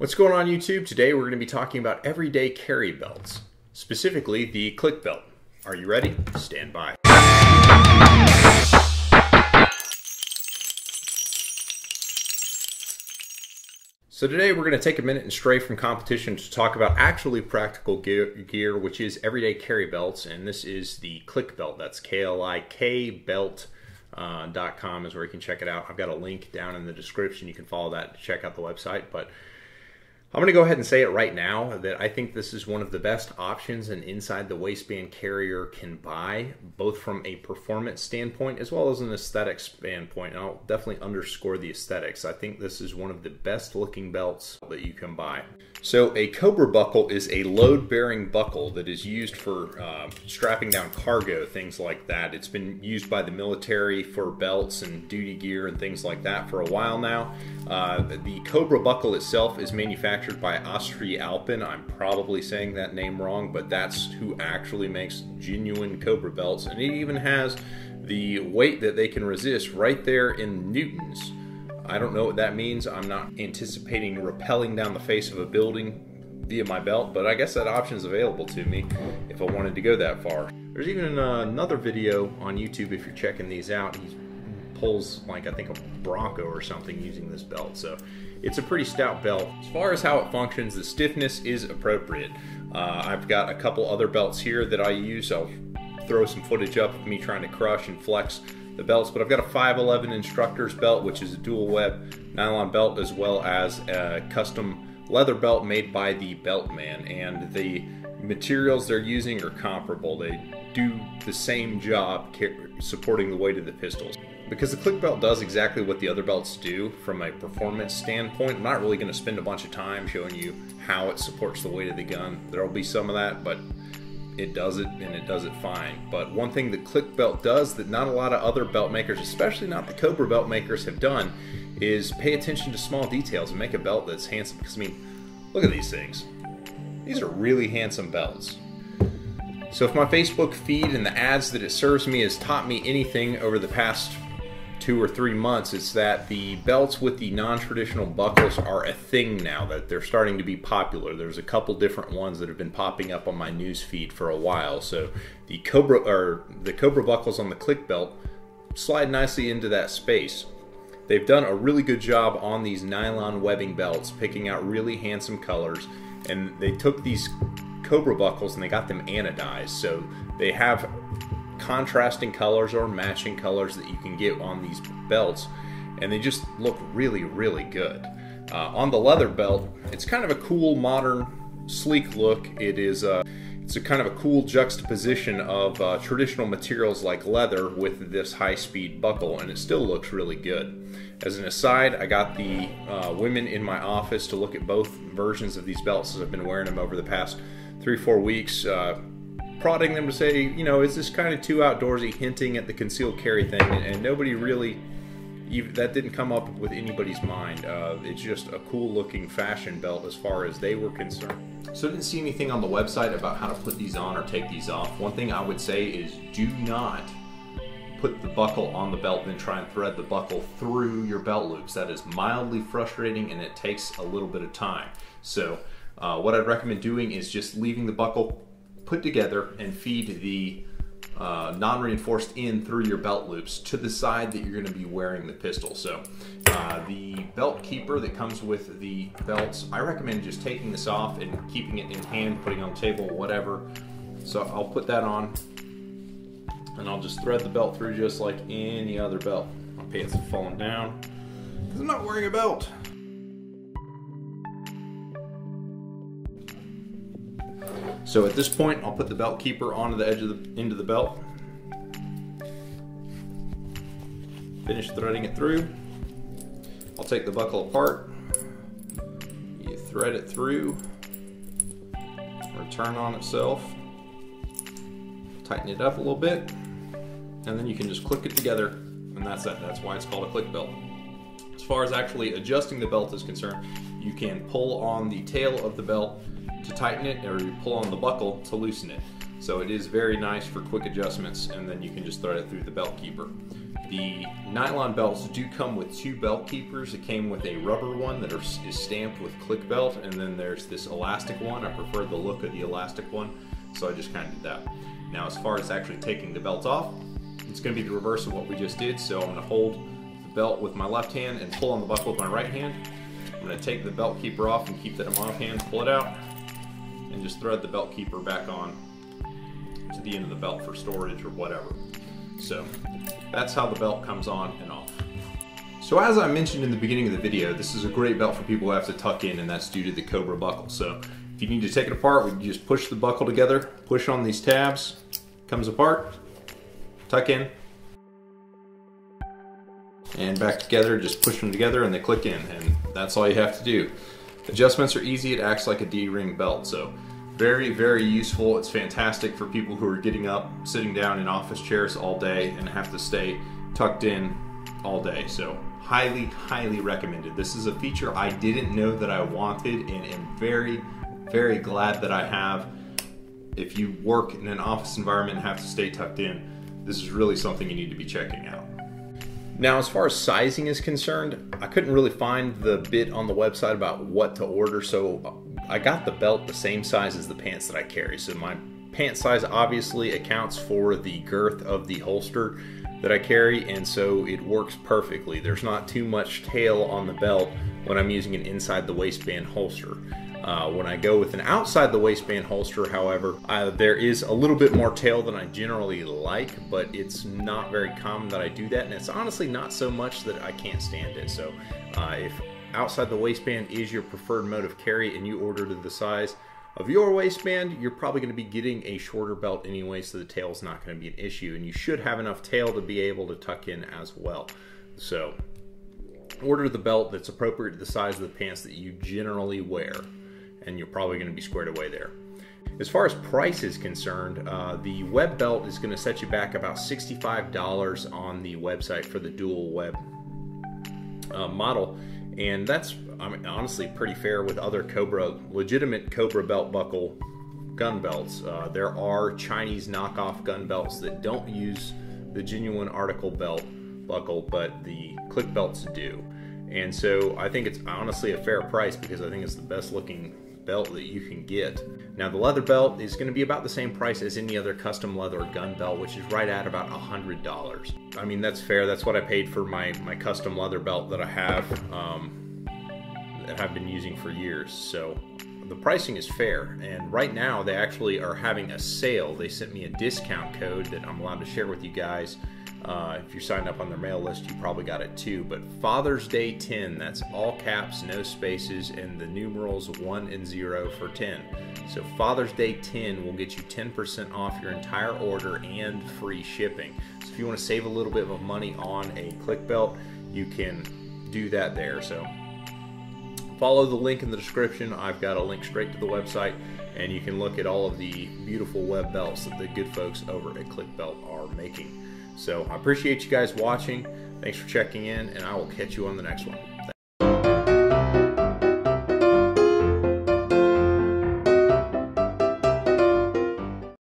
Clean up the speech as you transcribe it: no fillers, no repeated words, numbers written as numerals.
What's going on YouTube? Today we're going to be talking about everyday carry belts, specifically the Klik Belt. Are you ready? Stand by. So today we're going to take a minute and stray from competition to talk about actually practical gear, which is everyday carry belts, and this is the Klik Belt. That's Klikbelt.com is where you can check it out. I've got a link down in the description. You can follow that to check out the website, but I'm going to go ahead and say it right now that I think this is one of the best options an inside the waistband carrier can buy, both from a performance standpoint as well as an aesthetic standpoint. And I'll definitely underscore the aesthetics. I think this is one of the best looking belts that you can buy. So a Cobra Buckle is a load-bearing buckle that is used for strapping down cargo, things like that. It's been used by the military for belts and duty gear and things like that for a while now. The Cobra Buckle itself is manufactured by AustriAlpin. I'm probably saying that name wrong, but that's who actually makes genuine Cobra belts, and it even has the weight that they can resist right there in newtons. I don't know what that means. I'm not anticipating rappelling down the face of a building via my belt, but I guess that option is available to me if I wanted to go that far. There's even another video on YouTube if you're checking these out. He pulls like I think a Bronco or something using this belt, so it's a pretty stout belt. As far as how it functions, the stiffness is appropriate. I've got a couple other belts here that I use. I'll throw some footage up of me trying to crush and flex the belts, but I've got a 511 instructor's belt, which is a dual web nylon belt, as well as a custom leather belt made by the Belt Man, and the materials they're using are comparable. They do the same job supporting the weight of the pistols. Because the Klik Belt does exactly what the other belts do from a performance standpoint, I'm not really going to spend a bunch of time showing you how it supports the weight of the gun. There will be some of that, but it does it, and it does it fine. But one thing the Klik Belt does that not a lot of other belt makers, especially not the Cobra belt makers, have done, is pay attention to small details and make a belt that's handsome. Because, I mean, look at these things. These are really handsome belts. So if my Facebook feed and the ads that it serves me has taught me anything over the past 2 or 3 months, it's that the belts with the non-traditional buckles are a thing now, that they're starting to be popular. There's a couple different ones that have been popping up on my news feed for a while. So the Cobra buckles on the Klik Belt slide nicely into that space. They've done a really good job on these nylon webbing belts, picking out really handsome colors, and they took these Cobra buckles and they got them anodized, so they have contrasting colors or matching colors that you can get on these belts, and they just look really, really good. On the leather belt, it's kind of a cool, modern, sleek look. It's a kind of a cool juxtaposition of traditional materials like leather with this high-speed buckle, and it still looks really good. As an aside, I got the women in my office to look at both versions of these belts as I've been wearing them over the past 3-4 weeks, prodding them to say, you know, is this kind of too outdoorsy, hinting at the concealed carry thing, and nobody really, that didn't come up with anybody's mind. It's just a cool looking fashion belt as far as they were concerned. So I didn't see anything on the website about how to put these on or take these off. One thing I would say is do not put the buckle on the belt and try and thread the buckle through your belt loops. That is mildly frustrating and it takes a little bit of time. So what I'd recommend doing is just leaving the buckle put together and feed the non-reinforced in through your belt loops to the side that you're going to be wearing the pistol. So the belt keeper that comes with the belts, I recommend just taking this off and keeping it in hand, putting it on the table, whatever. So I'll put that on and I'll just thread the belt through just like any other belt. My pants have fallen down because I'm not wearing a belt. So at this point, I'll put the belt keeper onto the edge of the end of the belt. Finish threading it through. I'll take the buckle apart. You thread it through. Return on itself. Tighten it up a little bit, and then you can just click it together, and that's it. That's why it's called a Klik Belt. As far as actually adjusting the belt is concerned, you can pull on the tail of the belt to tighten it, or you pull on the buckle to loosen it. So it is very nice for quick adjustments, and then you can just thread it through the belt keeper. The nylon belts do come with two belt keepers. It came with a rubber one that is stamped with Klik Belt, and then there's this elastic one. I prefer the look of the elastic one, so I just kind of did that. Now as far as actually taking the belt off, it's going to be the reverse of what we just did. So I'm going to hold the belt with my left hand and pull on the buckle with my right hand. I'm going to take the belt keeper off and keep that in my left hand, pull it out, and just thread the belt keeper back on to the end of the belt for storage or whatever. So that's how the belt comes on and off. So as I mentioned in the beginning of the video, this is a great belt for people who have to tuck in, and that's due to the Cobra Buckle. So if you need to take it apart, we just push the buckle together, push on these tabs, comes apart, tuck in, and back together, just push them together and they click in, and that's all you have to do. Adjustments are easy. It acts like a D-ring belt, so very, very useful. It's fantastic for people who are getting up, sitting down in office chairs all day and have to stay tucked in all day. So highly, highly recommended. This is a feature I didn't know that I wanted, and am very, very glad that I have. If you work in an office environment and have to stay tucked in, this is really something you need to be checking out. Now, as far as sizing is concerned, I couldn't really find the bit on the website about what to order, so I got the belt the same size as the pants that I carry. So my pant size obviously accounts for the girth of the holster that I carry, and so it works perfectly. There's not too much tail on the belt when I'm using an inside the waistband holster. When I go with an outside the waistband holster, however, there is a little bit more tail than I generally like, but it's not very common that I do that, and it's honestly not so much that I can't stand it. So if outside the waistband is your preferred mode of carry and you order to the size of your waistband, you're probably going to be getting a shorter belt anyway, so the tail is not going to be an issue, and you should have enough tail to be able to tuck in as well. So order the belt that's appropriate to the size of the pants that you generally wear, and you're probably going to be squared away there. As far as price is concerned, the web belt is going to set you back about $65 on the website for the dual web model, and that's, I mean, honestly pretty fair with other legitimate Cobra belt buckle gun belts. There are Chinese knockoff gun belts that don't use the genuine article belt buckle, but the Klik Belts do. And so I think it's honestly a fair price, because I think it's the best looking belt that you can get. Now the leather belt is going to be about the same price as any other custom leather gun belt, which is right at about $100. I mean, that's fair. That's what I paid for my custom leather belt that I have, that I've been using for years. So the pricing is fair, and right now they actually are having a sale. They sent me a discount code that I'm allowed to share with you guys. If you're signed up on their mail list, you probably got it too. But Father's Day 10, that's all caps, no spaces, and the numerals 1 and 0 for 10. So Father's Day 10 will get you 10% off your entire order and free shipping. So if you want to save a little bit of money on a Klik belt, you can do that there. So follow the link in the description. I've got a link straight to the website, and you can look at all of the beautiful web belts that the good folks over at Klik Belt are making. So I appreciate you guys watching. Thanks for checking in, and I will catch you on the next one.